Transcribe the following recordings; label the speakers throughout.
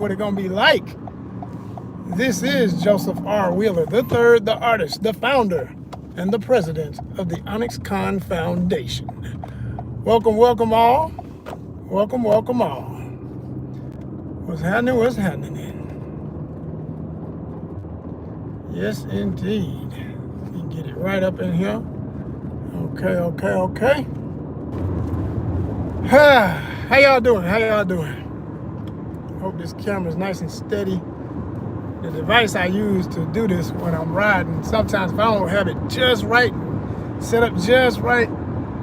Speaker 1: what it's gonna be like. This is Joseph R. Wheeler III, the artist, the founder, and the president of the ONYXCON Foundation. Welcome, welcome all. Welcome, welcome all. What's happening? What's happening then? Yes, indeed. Let me get it right up in here. Okay. How y'all doing? How y'all doing? Hope this camera's nice and steady. The device I use to do this when I'm riding, sometimes if I don't have it just right, set up just right,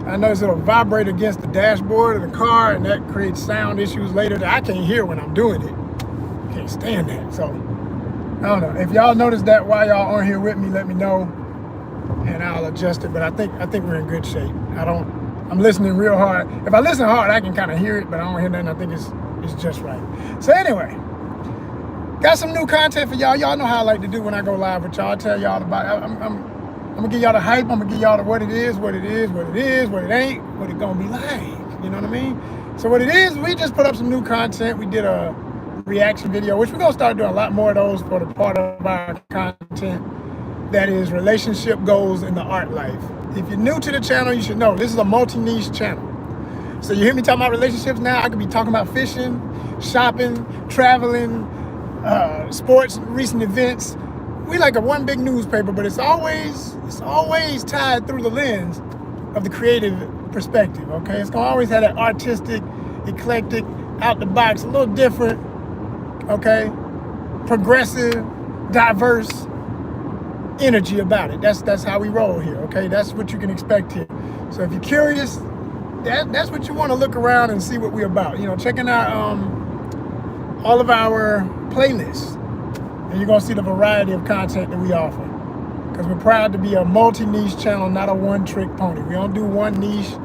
Speaker 1: I notice it'll vibrate against the dashboard of the car, and that creates sound issues later that I can't hear when I'm doing it. Can't stand that. So, I don't know. If y'all notice that while y'all aren't here with me, let me know, and I'll adjust it. But I think we're in good shape. I'm listening real hard. If I listen hard, I can kind of hear it, but I don't hear nothing. I think it's just right. So anyway, got some new content for y'all. Y'all know how I like to do when I go live with y'all. I tell y'all about it. I'm gonna give y'all the hype. I'm gonna give y'all the what it is, what it ain't, what it gonna be like. You know what I mean? So what it is, we just put up some new content. We did a reaction video, which we're gonna start doing a lot more of those for the part of our content that is relationship goals in the art life. If you're new to the channel, you should know this is a multi-niche channel. So you hear me talking about relationships now, I could be talking about fishing, shopping, traveling, sports, recent events. We like a one big newspaper, but it's always tied through the lens of the creative perspective, okay? It's gonna always have that artistic, eclectic, out the box, a little different, okay? Progressive, diverse energy about it. That's how we roll here, okay? That's what you can expect here. So if you're curious, that's what you want to look around and see what we're about. You know, checking out all of our playlists, and you're gonna see the variety of content that we offer. Because we're proud to be a multi-niche channel, not a one-trick pony. We don't do one niche.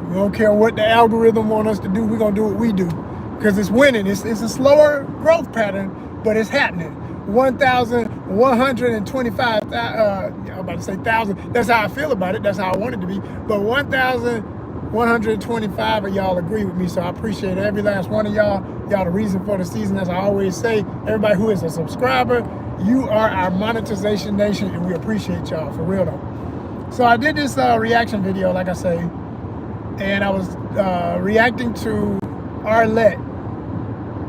Speaker 1: We don't care what the algorithm want us to do. We're gonna do what we do because it's winning. It's a slower growth pattern, but it's happening. 1,125, I'm about to say 1,000. That's how I feel about it. That's how I want it to be. But 1,125 of y'all agree with me, so I appreciate every last one of y'all. Y'all the reason for the season, as I always say. Everybody who is a subscriber, you are our monetization nation, and we appreciate y'all, for real though. So I did this reaction video, like I say, and I was reacting to Arlette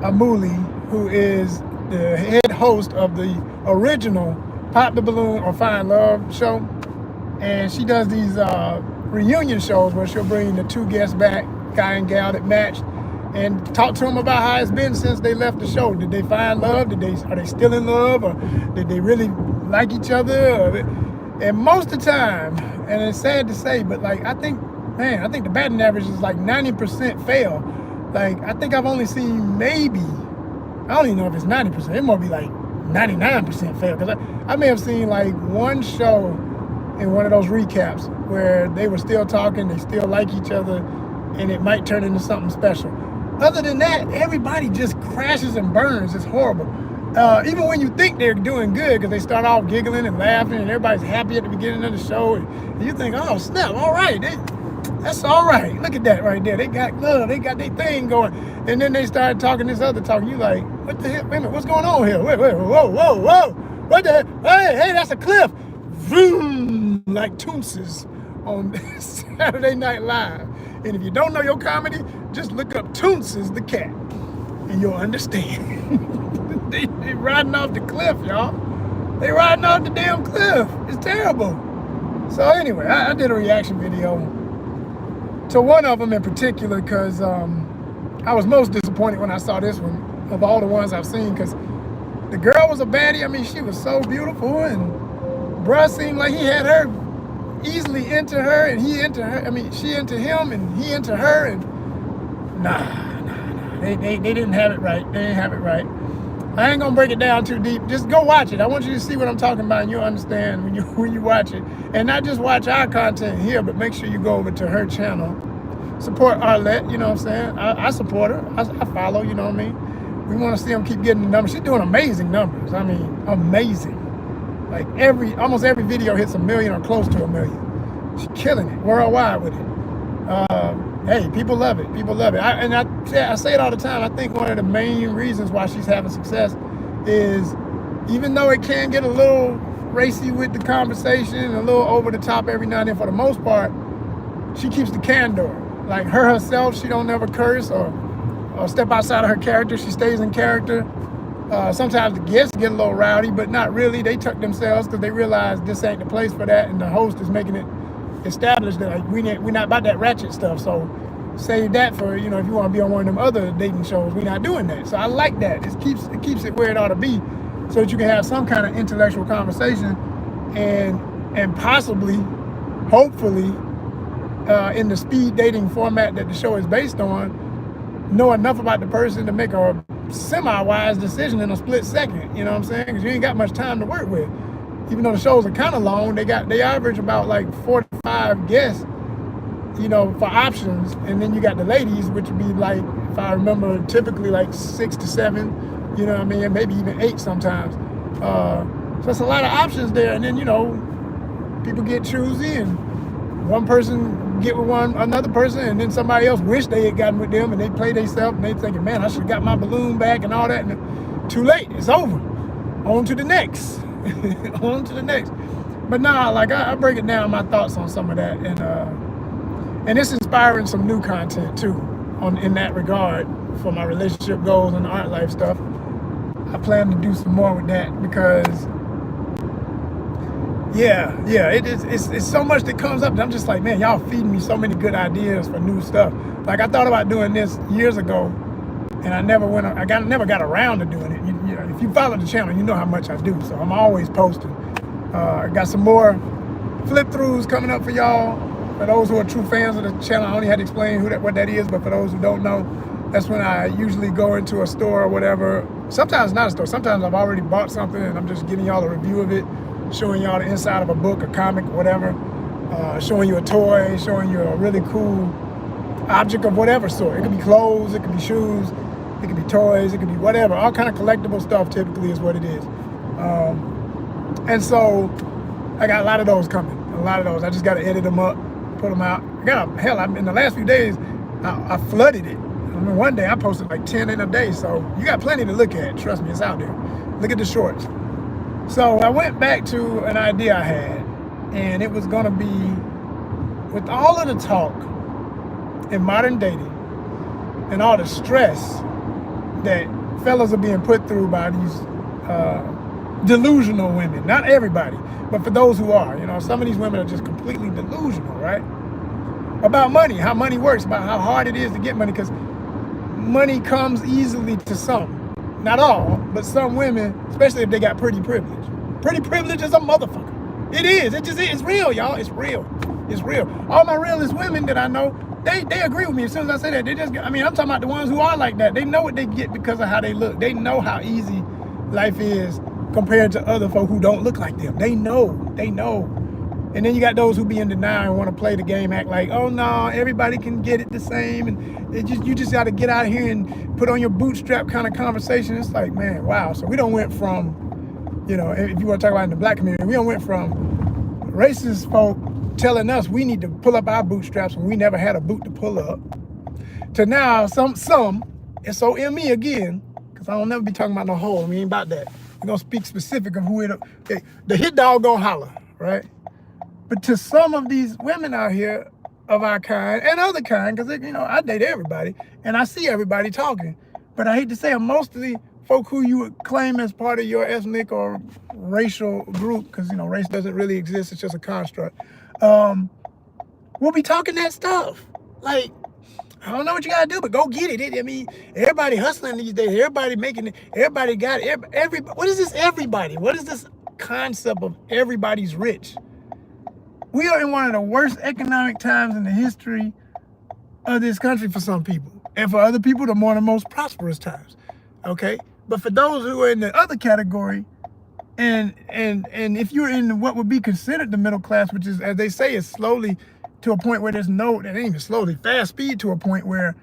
Speaker 1: Amuli, who is the head host of the original Pop the Balloon or Find Love show. And she does these reunion shows where she'll bring the two guests back, guy and gal that matched, and talk to them about how it's been since they left the show. Did they find love? Are they still in love? Or did they really like each other? And most of the time, and it's sad to say, but like I think the batting average is like 90% fail. Like I think I've only seen maybe, I don't even know if it's 90%. It might be like 99% fail. Because I may have seen like one show in one of those recaps where they were still talking, they still like each other, and it might turn into something special. Other than that, everybody just crashes and burns. It's horrible. Even when you think they're doing good, because they start off giggling and laughing, and everybody's happy at the beginning of the show, and you think, oh snap, all right, that's all right. Look at that right there. They got love. They got their thing going. And then they started talking this other talk. You like, what the hell? Wait a minute, what's going on here? Wait, whoa. What the? Hey, that's a cliff. Vroom, like Toonses on Saturday Night Live. And if you don't know your comedy, just look up Toonses the cat, and you'll understand. they riding off the cliff, y'all. They riding off the damn cliff. It's terrible. So anyway, I did a reaction video to one of them in particular because I was most disappointed when I saw this one of all the ones I've seen, because the girl was a baddie. I mean, she was so beautiful, and bruh seemed like he had her easily into her, and he into her. I mean, she into him, and he into her, and nah. They didn't have it right. They didn't have it right. I ain't gonna break it down too deep. Just go watch it. I want you to see what I'm talking about, and you'll understand when you watch it. And not just watch our content here, but make sure you go over to her channel. Support Arlette, you know what I'm saying? I support her. I follow, you know what I mean? We want to see them keep getting the numbers. She's doing amazing numbers. I mean, amazing. Like almost every video hits 1 million or close to 1 million. She's killing it worldwide with it. hey, people love it. People love it. I say it all the time. I think one of the main reasons why she's having success is, even though it can get a little racy with the conversation, a little over the top every now and then, for the most part, she keeps the candor. Like her herself, she don't never curse or step outside of her character. She stays in character. Sometimes the guests get a little rowdy, but not really. They tuck themselves because they realize this ain't the place for that, and the host is making it established that like, we're not about that ratchet stuff. So save that for, if you want to be on one of them other dating shows. We're not doing that. So I like that. It keeps it where it ought to be, so that you can have some kind of intellectual conversation, and possibly, hopefully, in the speed dating format that the show is based on, know enough about the person to make a semi-wise decision in a split second. You know what I'm saying? Because you ain't got much time to work with. Even though the shows are kind of long, they average about like 45 guests, for options. And then you got the ladies, which would be like, if I remember, typically like 6 to 7, you know what I mean? Maybe even 8 sometimes. So it's a lot of options there. And then, people get choosy, and one person get with another person, and then somebody else wish they had gotten with them, and they play themselves, and they thinking, man, I should have got my balloon back and all that. And too late. It's over. On to the next. On to the next. But nah, like I break it down, my thoughts on some of that, and it's inspiring some new content too, in that regard, for my relationship goals and art life stuff. I plan to do some more with that, because it's so much that comes up that I'm just like, man, y'all feeding me so many good ideas for new stuff. Like I thought about doing this years ago, and I never got around to doing it. If you follow the channel, you know how much I do. So I'm always posting. I got some more flip throughs coming up for y'all. For those who are true fans of the channel, I only had to explain what that is. But for those who don't know, that's when I usually go into a store or whatever. Sometimes not a store. Sometimes I've already bought something and I'm just giving y'all a review of it, showing y'all the inside of a book, a comic, whatever. Showing you a toy, showing you a really cool object of whatever sort. It could be clothes, it could be shoes, it could be toys, it could be whatever. All kind of collectible stuff typically is what it is. And so I got a lot of those coming. A lot of those. I just got to edit them up, put them out. In the last few days, I flooded it. I mean, one day I posted like 10 in a day. So you got plenty to look at. Trust me, it's out there. Look at the shorts. So I went back to an idea I had, and it was going to be, with all of the talk in modern dating and all the stress that fellas are being put through by these delusional women. Not everybody, but for those who are. Some of these women are just completely delusional, right? About money, how money works, about how hard it is to get money, because money comes easily to some. Not all, but some women, especially if they got pretty privilege. Pretty privilege is a motherfucker. It is. It just is. It's real, y'all. It's real. It's real. All my realest women that I know, they agree with me. As soon as I say that, I'm talking about the ones who are like that. They know what they get because of how they look. They know how easy life is compared to other folk who don't look like them. They know. And then you got those who be in denial and want to play the game, act like, oh no, everybody can get it the same, and you just got to get out here and put on your bootstrap kind of conversation. It's like, man, wow. So we don't went from, if you want to talk about in the black community, we don't went from racist folk telling us we need to pull up our bootstraps when we never had a boot to pull up, to now some SOME again, because I don't never be talking about no hole. We ain't about that. We're going to speak specific of who the hit dog gonna holler, right? But to some of these women out here of our kind and other kind, because, I date everybody and I see everybody talking. But I hate to say it, mostly folk who you would claim as part of your ethnic or racial group, because, race doesn't really exist. It's just a construct. We'll be talking that stuff. Like, I don't know what you got to do, but go get it. Everybody hustling these days. Everybody making it. Everybody got it. What is this everybody? What is this concept of everybody's rich? We are in one of the worst economic times in the history of this country for some people. And for other people, the most prosperous times. Okay? But for those who are in the other category, and if you're in what would be considered the middle class, which is, as they say, is slowly to a point where it ain't even slowly, fast speed to a point where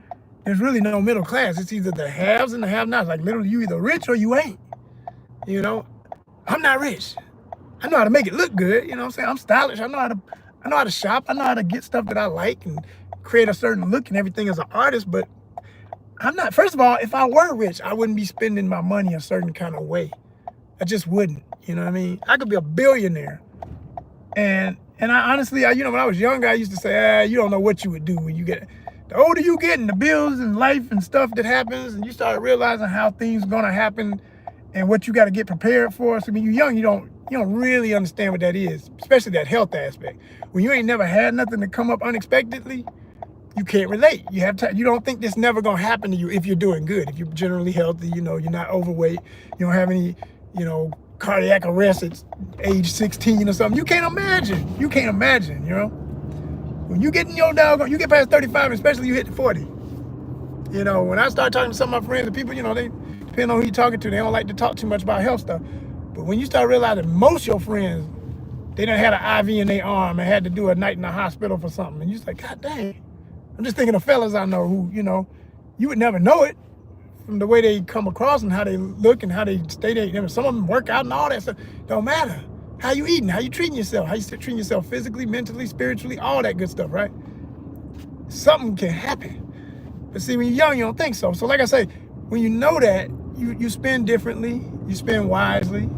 Speaker 1: there's really no middle class. It's either the haves and the have-nots. Like literally, you either rich or you ain't. I'm not rich. I know how to make it look good. I'm saying? I'm stylish. I know how to shop. I know how to get stuff that I like and create a certain look and everything as an artist, but I'm not. First of all, if I were rich, I wouldn't be spending my money a certain kind of way. I just wouldn't. You know what I mean? I could be a billionaire. And I honestly, you know, when I was younger, I used to say, you don't know what you would do when you get, the older you get and the bills and life and stuff that happens, and you start realizing how things are gonna happen and what you got to get prepared for. So when you're young, you don't really understand what that is, especially that health aspect. When you ain't never had nothing to come up unexpectedly, you can't relate. You don't think this never gonna happen to you if you're doing good, if you're generally healthy, you know, you're not overweight, you don't have any, you know, cardiac arrest at age 16 or something. You can't imagine. You can't imagine, you know? When you get in your you get past 35, especially you hit 40. You know, when I start talking to some of my friends and people, you know, they, depending on who you're talking to, they don't like to talk too much about health stuff. But when you start realizing most of your friends, they done had an IV in their arm and had to do a night in the hospital for something. And you're just like, God dang. I'm just thinking of fellas I know who, you know, you would never know it from the way they come across and how they look and how they stay there. Some of them work out and all that stuff. Don't matter. How you eating, how you treating yourself, how you treating yourself physically, mentally, spiritually, all that good stuff, right? Something can happen. But see, when you're young, you don't think so. So like I say, when you know that, you spend differently, you spend wisely,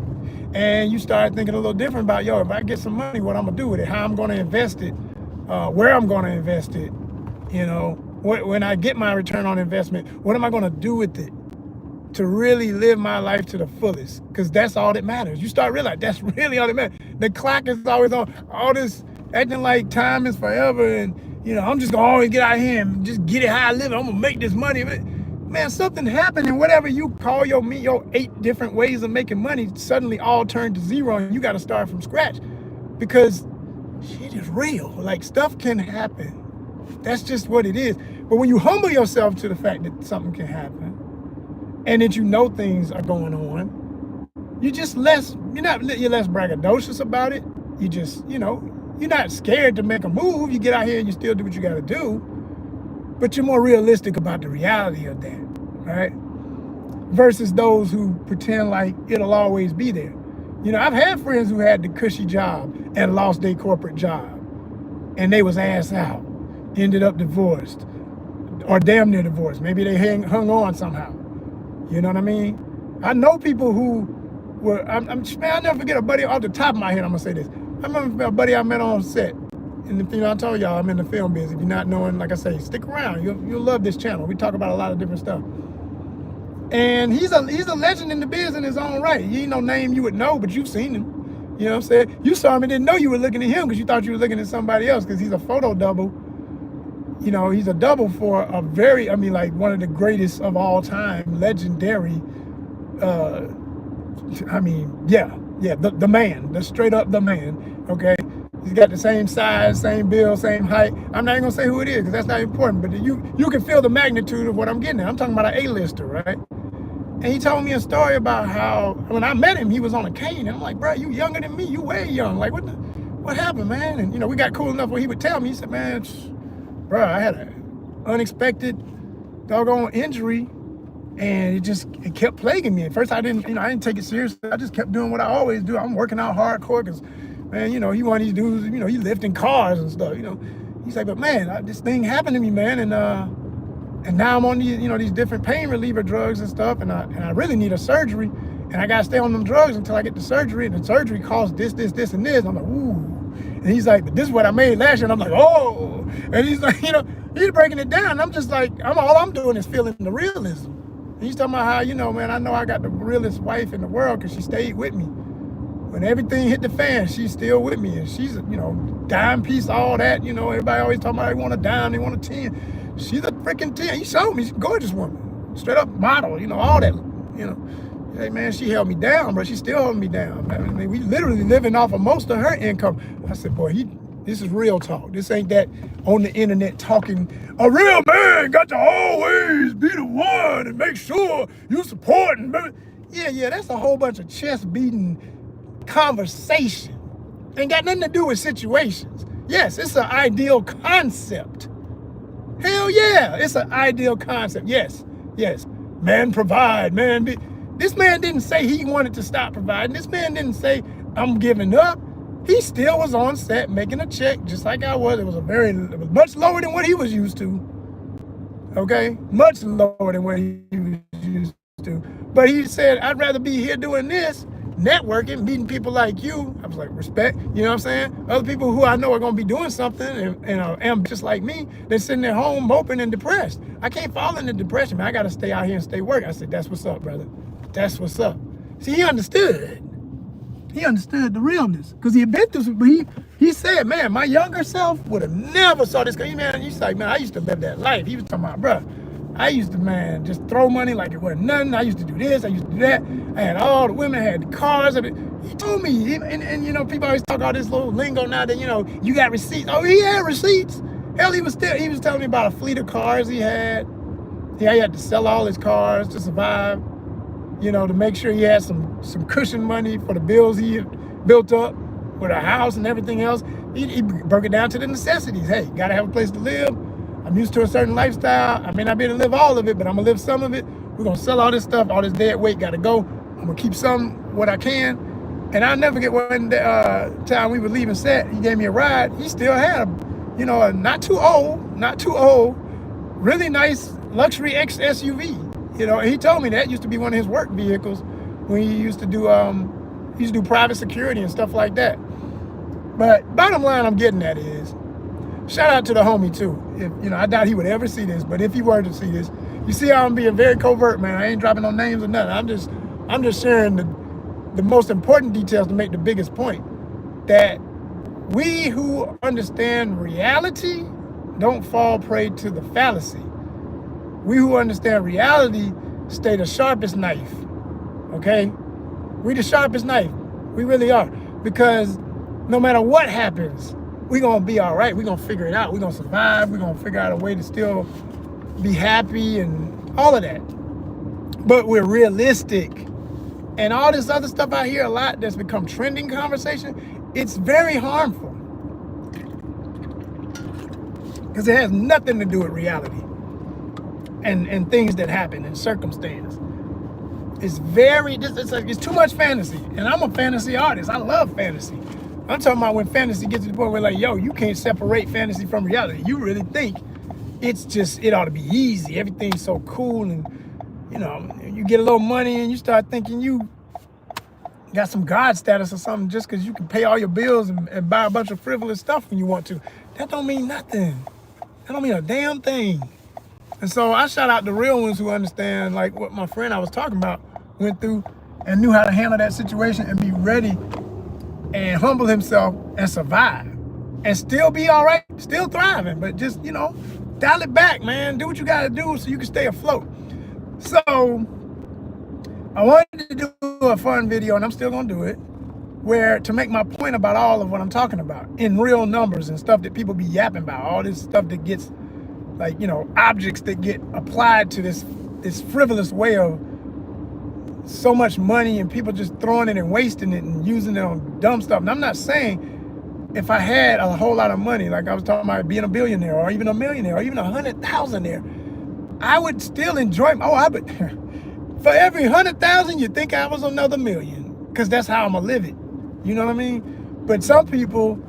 Speaker 1: and you start thinking a little different about, yo, if I get some money, what I'm gonna do with it, how I'm gonna invest it, where I'm gonna invest it, you know, when I get my return on investment, what am I gonna do with it to really live my life to the fullest? Because that's all that matters. You start realizing that's really all that matters. The clock is always on, all this acting like time is forever, and, you know, I'm just gonna always get out here and just get it how I live it. I'm gonna make this money. Man, something happened, and whatever you call your 8 different ways of making money suddenly all turn to zero, and you got to start from scratch, because shit is real. Like, stuff can happen. That's just what it is. But when you humble yourself to the fact that something can happen, and that you know things are going on, you're less braggadocious about it. You just, you know, you're not scared to make a move. You get out here and you still do what you got to do. But you're more realistic about the reality of that, right? Versus those who pretend like it'll always be there. You know, I've had friends who had the cushy job and lost their corporate job, and they was ass out, ended up divorced, or damn near divorced. Maybe they hung on somehow. You know what I mean? I know people who were, man, I'll never forget a buddy off the top of my head, I'm gonna say this. I remember a buddy I met on set. And you know, I told y'all I'm in the film business. If you're not knowing, like I say, stick around. You'll love this channel. We talk about a lot of different stuff. And he's a legend in the biz in his own right. He ain't no name you would know, but you've seen him. You know what I'm saying? You saw him and didn't know you were looking at him because you thought you were looking at somebody else, because he's a photo double. You know, he's a double for a very, like one of the greatest of all time, legendary, the man, straight up the man, okay? He's got the same size, same build, same height. I'm not even gonna say who it is because that's not important, but you can feel the magnitude of what I'm getting at. I'm talking about an A-lister, right? And he told me a story about how when I met him, he was on a cane. And I'm like, bro, you younger than me, you way young. Like, what happened, man? And you know, we got cool enough where he would tell me, he said, man, bro, I had an unexpected doggone injury, and it kept plaguing me. At first I didn't take it seriously. I just kept doing what I always do. I'm working out hardcore because, man, you know, he one of these dudes, you know, he lifting cars and stuff, you know. He's like, but man, this thing happened to me, man, and now I'm on these, you know, these different pain reliever drugs and stuff, and I really need a surgery, and I gotta stay on them drugs until I get the surgery, and the surgery costs this, and this. I'm like, ooh. And he's like, but this is what I made last year, and I'm like, oh. And he's like, you know, he's breaking it down. I'm just like, all I'm doing is feeling the realism. And he's talking about how, you know, man, I know I got the realest wife in the world because she stayed with me. When everything hit the fan, she's still with me, and she's, you know, dime piece, all that, you know, everybody always talking about they want a dime, they want a 10. She's a freaking 10. He showed me, she's a gorgeous woman, straight up model, you know, all that, you know. Hey, man, she held me down, but she's still holding me down. I mean, we literally living off of most of her income. I said, boy, this is real talk. This ain't that on the internet talking, a real man got to always be the one and make sure you support. Yeah, that's a whole bunch of chest beating conversation. Ain't got nothing to do with situations. Yes, it's an ideal concept. Hell yeah, it's an ideal concept. Yes. Man provide, man be. This man didn't say he wanted to stop providing. This man didn't say, I'm giving up. he still was on set making a check just like I was. It was much lower than what he was used to. Okay, much lower than what he was used to. But he said, I'd rather be here doing this, networking, meeting people like you. I was like, respect, you know what I'm saying? Other people who I know are gonna be doing something and are ambitious like me, they're sitting at home moping and depressed. I can't fall into depression, man. I gotta stay out here and stay working. I said, that's what's up, brother. That's what's up. See, he understood. He understood the realness because he had been through some, but he said, man, my younger self would have never saw this. Cause man, he's like, man, I used to live that life. He was talking about, bro, I used to, man, just throw money like it wasn't nothing. I used to do this, I used to do that. I had all the women, had the cars. He told me, and you know, people always talk all this little lingo now that, you know, you got receipts. Oh, he had receipts. Hell, he was telling me about a fleet of cars he had. Yeah, he had to sell all his cars to survive, you know, to make sure he had some cushion money for the bills he had built up with a house and everything else. He broke it down to the necessities. Hey, gotta have a place to live. I'm used to a certain lifestyle. I may not be able to live all of it, but I'm gonna live some of it. We're gonna sell all this stuff, all this dead weight gotta go. I'm gonna keep some, what I can. And I'll never get one time we were leaving set, he gave me a ride. He still had a, you know, a not too old, really nice luxury X SUV. You know, he told me that used to be one of his work vehicles when he used to do private security and stuff like that. But bottom line I'm getting at is, shout out to the homie too. If, you know, I doubt he would ever see this, but if he were to see this, you see how I'm being very covert, man. I ain't dropping no names or nothing. I'm just sharing the most important details to make the biggest point. That we who understand reality don't fall prey to the fallacy. We who understand reality stay the sharpest knife, okay? We the sharpest knife, we really are. Because no matter what happens, we gonna be all right. We gonna figure it out. We gonna survive. We gonna figure out a way to still be happy and all of that. But we're realistic. And all this other stuff I hear a lot that's become trending conversation, it's very harmful. Because it has nothing to do with reality and things that happen and circumstance. It's too much fantasy. And I'm a fantasy artist. I love fantasy. I'm talking about when fantasy gets to the point where like, yo, you can't separate fantasy from reality. You really think it ought to be easy. Everything's so cool and, you know, you get a little money and you start thinking you got some God status or something just because you can pay all your bills and buy a bunch of frivolous stuff when you want to. That don't mean nothing. That don't mean a damn thing. And so I shout out the real ones who understand like what my friend I was talking about went through and knew how to handle that situation and be ready and humble himself and survive and still be all right, still thriving, but just, you know, dial it back, man. Do what you got to do so you can stay afloat. So I wanted to do a fun video, and I'm still going to do it, where to make my point about all of what I'm talking about in real numbers and stuff that people be yapping about, all this stuff that gets like, you know, objects that get applied to this frivolous way of so much money and people just throwing it and wasting it and using it on dumb stuff. And I'm not saying if I had a whole lot of money, like I was talking about being a billionaire or even a millionaire or even 100,000 there, I would still enjoy, for every 100,000, you think I was another million, because that's how I'm gonna live it. You know what I mean? But some people,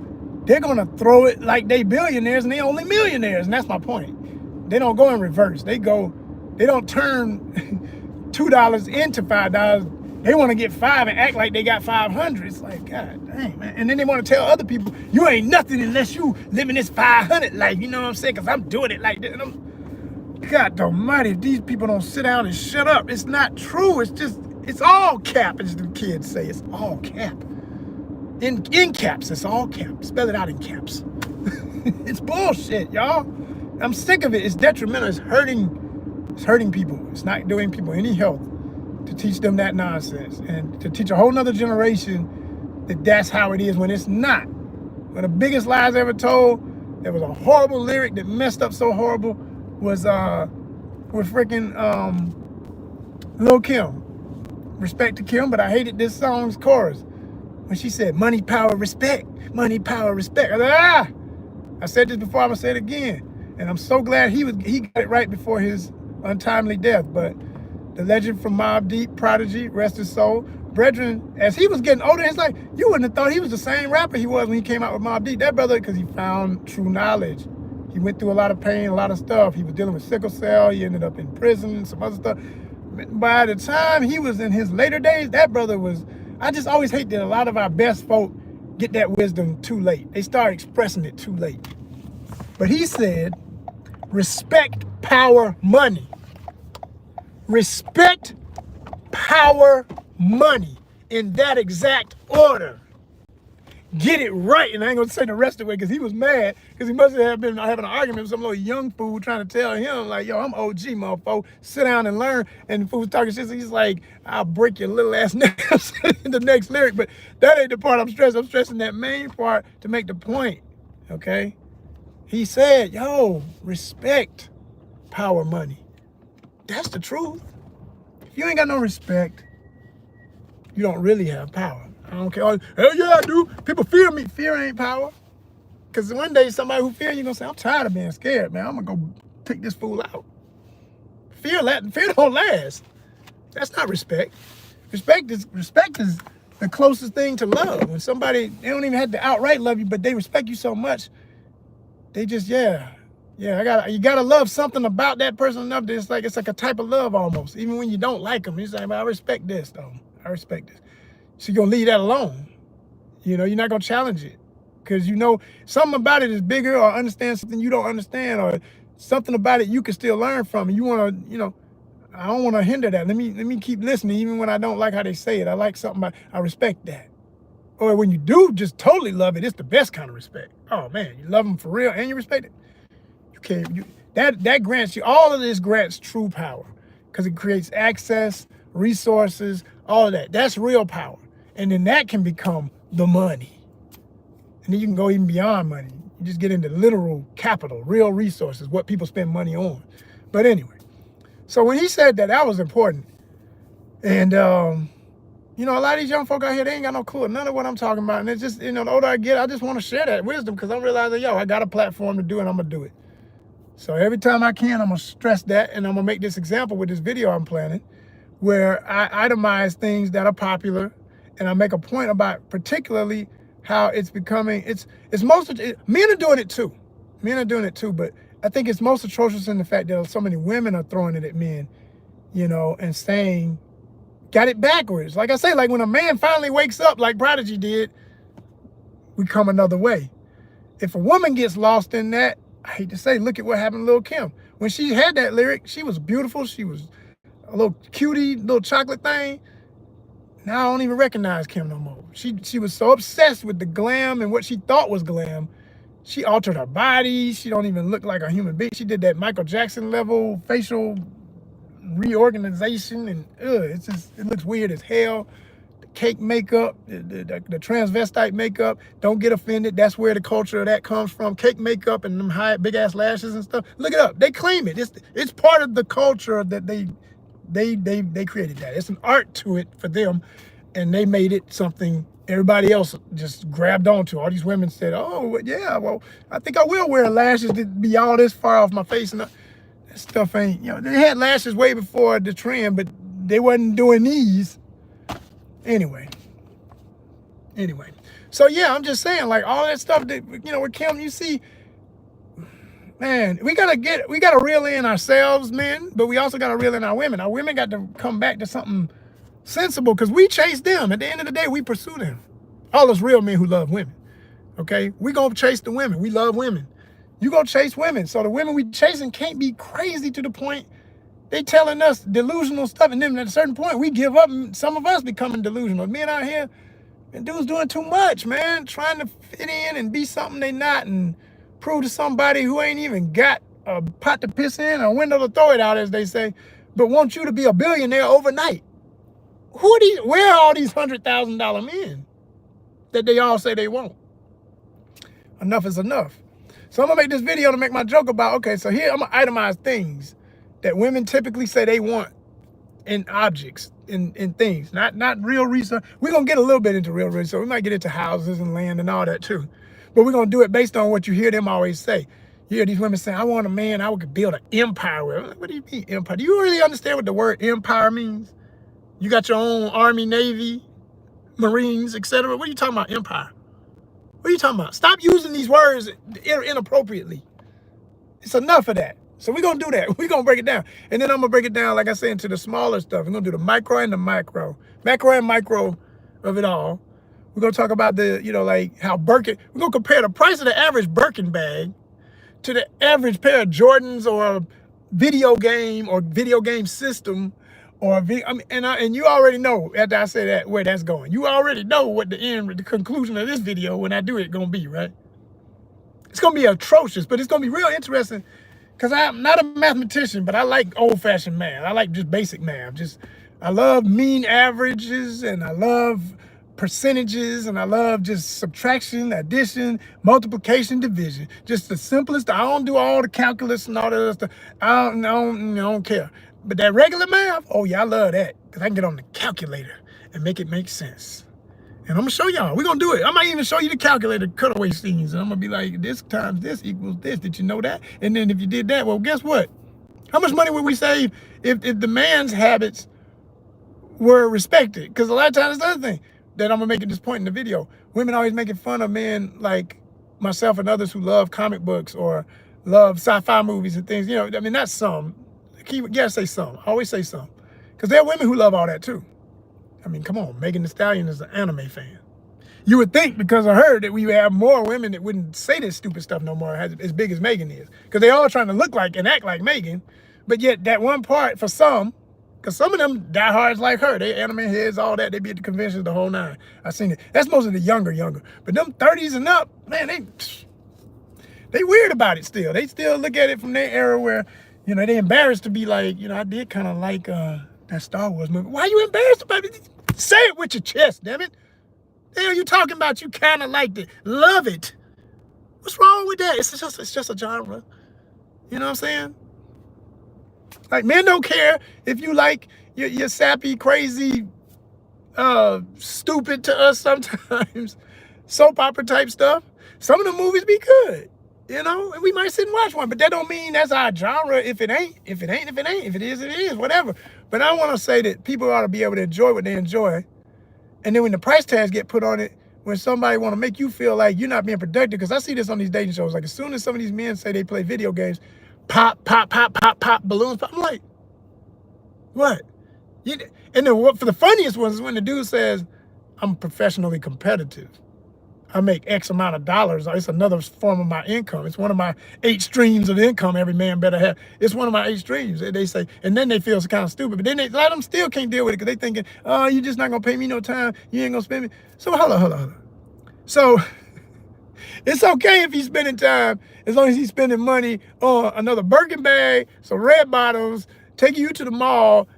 Speaker 1: they're gonna throw it like they billionaires and they only millionaires, and that's my point. They don't go in reverse. They don't turn $2 into $5. They want to get $5 and act like they got 500. It's like, God dang, man. And then they want to tell other people, you ain't nothing unless you living this 500 life. You know what I'm saying? Because I'm doing it like this. And God almighty, if these people don't sit down and shut up, it's not true. It's all cap, as the kids say. It's all cap. In caps, it's all cap. Spell it out in caps. It's bullshit, y'all. I'm sick of it. It's detrimental. It's hurting people. It's not doing people any help to teach them that nonsense and to teach a whole nother generation that that's how it is when it's not. One of the biggest lies ever told, there was a horrible lyric that messed up so horrible, was with freaking Lil' Kim. Respect to Kim, but I hated this song's chorus. When she said, money, power, respect. Money, power, respect. I said this before, I'm gonna say it again. And I'm so glad he got it right before his untimely death. But the legend from Mobb Deep, Prodigy, rest his soul, brethren, as he was getting older, it's like, you wouldn't have thought he was the same rapper he was when he came out with Mobb Deep. That brother, because he found true knowledge. He went through a lot of pain, a lot of stuff. He was dealing with sickle cell. He ended up in prison, some other stuff. By the time he was in his later days, that brother was, I just always hate that a lot of our best folk get that wisdom too late. They start expressing it too late. But he said, respect, power, money. Respect, power, money, in that exact order. Get it right. And I ain't gonna say the rest of the way, because he was mad, because he must have been having an argument with some little young fool trying to tell him, like, yo, I'm OG, motherfucker. Sit down and learn. And the fool was talking shit, so he's like, I'll break your little ass nails in the next lyric. But that ain't the part I'm stressing. I'm stressing that main part to make the point, okay? He said, yo, respect, power, money. That's the truth. If you ain't got no respect, you don't really have power. I don't care. Oh, hell yeah, I do. People fear me. Fear ain't power. Because one day somebody who fear you gonna say, I'm tired of being scared, man. I'm gonna go take this fool out. Fear don't last. That's not respect. Respect is the closest thing to love. When somebody, they don't even have to outright love you, but they respect you so much, they just, you gotta love something about that person enough that it's like a type of love almost. Even when you don't like them, you say, I respect this though. I respect this. So you're gonna leave that alone. You know, you're not gonna challenge it. Because you know something about it is bigger, or understand something you don't understand, or something about it you can still learn from. And you wanna, you know, I don't wanna hinder that. Let me keep listening, even when I don't like how they say it. I like something, I respect that. Or when you do just totally love it, it's the best kind of respect. Oh man, you love them for real and you respect it. You can't, that grants you, all of this grants true power. Because it creates access, resources, all of that. That's real power. And then that can become the money. And then you can go even beyond money. You just get into literal capital, real resources, what people spend money on. But anyway, so when he said that, that was important. And, you know, a lot of these young folk out here, they ain't got no clue, none of what I'm talking about. And it's just, you know, the older I get, I just want to share that wisdom, because I'm realizing, yo, I got a platform to do it, I'm going to do it. So every time I can, I'm going to stress that, and I'm going to make this example with this video I'm planning, where I itemize things that are popular, and I make a point about particularly how it's becoming, men are doing it too. Men are doing it too, but I think it's most atrocious in the fact that so many women are throwing it at men, you know, and saying, got it backwards. Like I say, like when a man finally wakes up, like Prodigy did, we come another way. If a woman gets lost in that, I hate to say, look at what happened to Lil' Kim. When she had that lyric, she was beautiful. She was a little cutie, little chocolate thing. Now I don't even recognize Kim no more. She was so obsessed with the glam and what she thought was glam. She altered her body. She don't even look like a human being. She did that Michael Jackson level facial reorganization, and it looks weird as hell. The cake makeup, the transvestite makeup, don't get offended. That's where the culture of that comes from. Cake makeup and them high big ass lashes and stuff. Look it up. They claim it. It's part of the culture that they created that. It's an art to it for them, and they made it something everybody else just grabbed onto. All these women said, oh, yeah, well, I think I will wear lashes to be all this far off my face. And that stuff ain't, you know, they had lashes way before the trend, but they wasn't doing these. Anyway. So, yeah, I'm just saying, like, all that stuff that, you know, with Kim, you see, man, we gotta reel in ourselves, men, but we also gotta reel in our women. Our women got to come back to something sensible, because we chase them. At the end of the day, we pursue them. All us real men who love women, okay? We gonna chase the women. We love women. You gonna chase women. So the women we chasing can't be crazy to the point they telling us delusional stuff, and then at a certain point we give up, and some of us becoming delusional. Men out here, and dudes doing too much, man, trying to fit in and be something they not, and prove to somebody who ain't even got a pot to piss in, or a window to throw it out, as they say, but want you to be a billionaire overnight. Where are all these $100,000 men that they all say they want? Enough is enough. So I'm gonna make this video to make my joke about, okay, so here I'm gonna itemize things that women typically say they want in objects, in things, not real research. We're gonna get a little bit into real research. We might get into houses and land and all that too. But we're gonna do it based on what you hear them always say. You hear these women saying, I want a man I could build an empire with. What do you mean empire? Do you really understand what the word empire means? You got your own army, navy, Marines, etc. What are you talking about, empire? What are you talking about? Stop using these words inappropriately. It's enough of that. So we're going to do that. We're going to break it down. And then I'm going to break it down, like I said, into the smaller stuff. We're going to do the micro and the macro. Macro and micro of it all. We're going to talk about the, like how Birkin, we're going to compare the price of the average Birkin bag to the average pair of Jordans or video game system or and you already know after I say that where that's going. You already know what the conclusion of this video when I do it gonna be, right? It's gonna be atrocious, but it's gonna be real interesting because I'm not a mathematician, but I like old-fashioned math. I like just basic math. I love mean averages and I love percentages and I love just subtraction, addition, multiplication, division. Just the simplest. I don't do all the calculus and all that other stuff. I don't care. But that regular math, oh yeah, I love that because I can get on the calculator and make it make sense. And I'm gonna show y'all. We're gonna do it. I might even show you the calculator cutaway scenes. And I'm gonna be like, this times this equals this. Did you know that? And then if you did that, well, guess what? How much money would we save if the man's habits were respected? Because a lot of times it's the other thing that I'm gonna make at this point in the video. Women always making fun of men like myself and others who love comic books or love sci-fi movies and things. Not some. You gotta say some. I always say some. Because there are women who love all that too. Come on, Megan Thee Stallion is an anime fan. You would think because of her that we would have more women that wouldn't say this stupid stuff no more as big as Megan is. Because they all trying to look like and act like Megan. But yet that one part for some, because some of them diehards like her, they anime heads, all that, they be at the conventions the whole nine. I seen it. That's most of the younger. But them 30s and up, man, they weird about it still. They still look at it from their era where, they embarrassed to be like, I did kind of like that Star Wars movie. Why are you embarrassed about it? Say it with your chest, damn it. The hell you talking about? You kind of liked it. Love it. What's wrong with that? It's just a genre. You know what I'm saying? Like, men don't care if you like your sappy, crazy, stupid to us sometimes, soap opera type stuff. Some of the movies be good, and we might sit and watch one, but that don't mean that's our genre. If it ain't. If it is, it is, whatever. But I want to say that people ought to be able to enjoy what they enjoy. And then when the price tags get put on it, when somebody want to make you feel like you're not being productive, because I see this on these dating shows, like as soon as some of these men say they play video games, pop, pop, pop, pop, pop, balloons pop. I'm like, what? And then for the funniest ones is when the dude says, I'm professionally competitive. I make X amount of dollars. It's another form of my income. It's one of my 8 streams of income every man better have. It's one of my 8 streams. They say, and then they feel kind of stupid. But then a lot of them still can't deal with it because they thinking, oh, you just not going to pay me no time. You ain't going to spend me. So hold on. So it's okay if he's spending time as long as he's spending money on another Birkin bag, some red bottoms, taking you to the mall,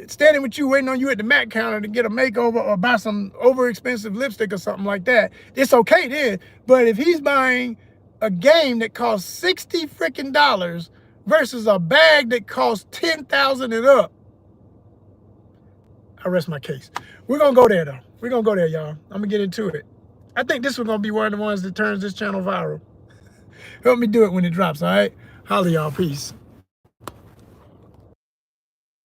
Speaker 1: standing with you, waiting on you at the Mac counter to get a makeover or buy some overexpensive lipstick or something like that. It's okay then. But if he's buying a game that costs $60 freaking versus a bag that costs $10,000 and up, I rest my case. We're gonna go there though. We're gonna go there, y'all. I'm gonna get into it. I think this was gonna be one of the ones that turns this channel viral. Help me do it when it drops, all right? Holla, y'all. Peace.